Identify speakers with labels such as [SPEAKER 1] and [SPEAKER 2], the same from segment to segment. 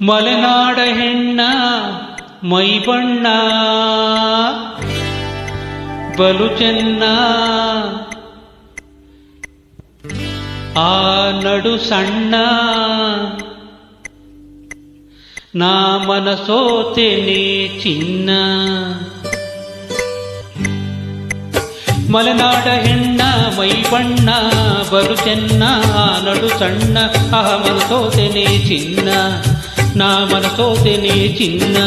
[SPEAKER 1] ಮಲೆನಾಡ ಹೆಣ್ಣ ಮೈ ಬಣ್ಣ ಬಲು ಚೆನ್ನ, ಆ ನಡು ಸಣ್ಣ ನಾ ಮನಸೋತೆನೆ ಚಿನ್ನ. ಮಲೆನಾಡ ಹೆಣ್ಣ ಮೈ ಬಣ್ಣ ಬಲು ಚೆನ್ನ, ಆ ನಡು ಸಣ್ಣ ಆ ಮನಸೋತೆನೆ ಚಿನ್ನ, ನಾ ಮನಸೋತೆನೆ ಚಿನ್ನ.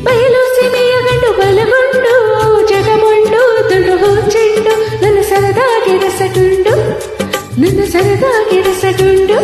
[SPEAKER 2] ಬಯಲು ಸೀಮೆಯ ಗಂಡು ಬಲಗೊಂಡು ಜಗಮೊಂಡು ತುಂಡು ಚೆಂಡು, ನನ್ನ ಸರದಾಗಿ ರಸಗುಂಡು, ನನ್ನ ಸರದಾಗಿ ರಸಗುಂಡು.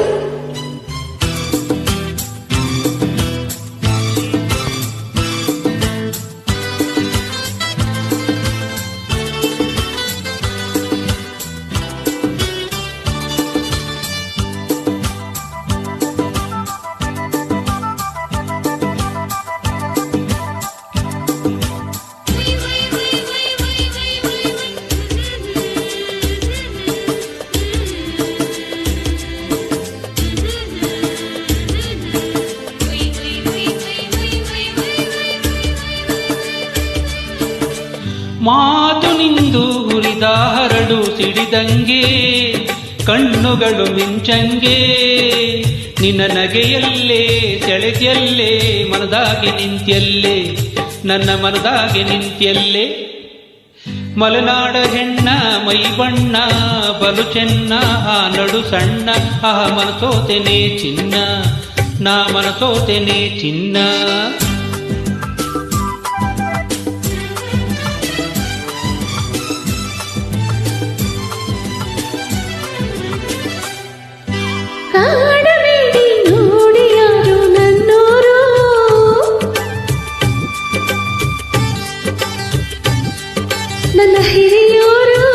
[SPEAKER 1] ಮಾತು ನಿಂದು ಹುರಿದ ಹರಡು ಸಿಡಿದಂಗೆ, ಕಣ್ಣುಗಳು ಮಿಂಚಂಗೆ, ನಿನ್ನ ನಗೆಯಲ್ಲೇ ಸೆಳೆದ್ಯಲ್ಲೇ ಮನದಾಗೆ ನಿಂತ್ಯಲ್ಲೇ, ನನ್ನ ಮನದಾಗೆ ನಿಂತ್ಯಲ್ಲೇ. ಮಲೆನಾಡ ಹೆಣ್ಣ ಮೈ ಬಣ್ಣ ಬಲು ಚೆನ್ನ, ಆ ನಡು ಸಣ್ಣ ಆ ಮನಸೋತೆನೆ ಚಿನ್ನ, ನಾ ಮನಸೋತೆನೆ ಚಿನ್ನ.
[SPEAKER 2] ಕಾಡಬೇಡಿ ನೋಡಿ ಯಾರು ನನ್ನೋರು, ನನ್ನ ಹಿರಿಯೋರು,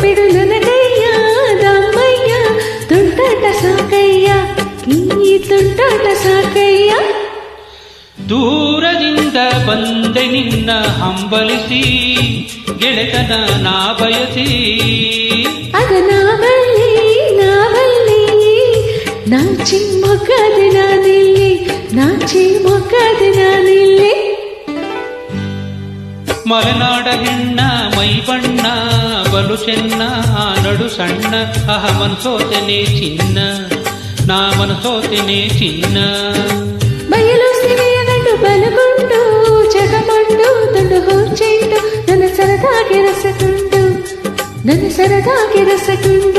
[SPEAKER 2] ಬಿಡು ನನ್ನ ಕೈಯ ದಮ್ಮಯ್ಯ, ತುಂಟಾಟ ಸಾಕಯ್ಯ, ಈ ತುಂಟಾಟ ಸಾಕಯ್ಯ.
[SPEAKER 1] ದೂರದಿಂದ ಬಂದೆ ನಿನ್ನ ಹಂಬಲಿಸಿ, ಗೆಳೆತನ ನಾ ಬಯಸಿ,
[SPEAKER 2] ಅದ ನಾವಲ್ಲಿ ನಾವಲ್ಲಿ ನಾಚಿ ಮೊಗ್ಗದ ನಾನಿಲ್ಲಿ, ನಾಚಿ ಮೊಗ್ಗದ ನಾನಿಲ್ಲಿ.
[SPEAKER 1] ಮಲೆನಾಡ ಹೆಣ್ಣ ಮೈ ಬಣ್ಣ ಬಲು ಚೆನ್ನ, ಆ ನಡು ಸಣ್ಣ ಅಹ ಮನಸೋತೆನೆ ಚಿನ್ನ, ನಾ ಮನಸೋತೆನೆ ಚಿನ್ನ.
[SPEAKER 2] ಬಯಲು ಸೀಮೆಯ ಗಂಡು ಬಲಗೊಂಡು ಜಗಮೊಂಡು ತುಂಡು ಚೆಂಡು, ನನ್ನ ಸರದಾಗಿ ರಸಗುಂಡು, ನನ್ನ ಸರದಾಗಿ ರಸಗುಂಡು.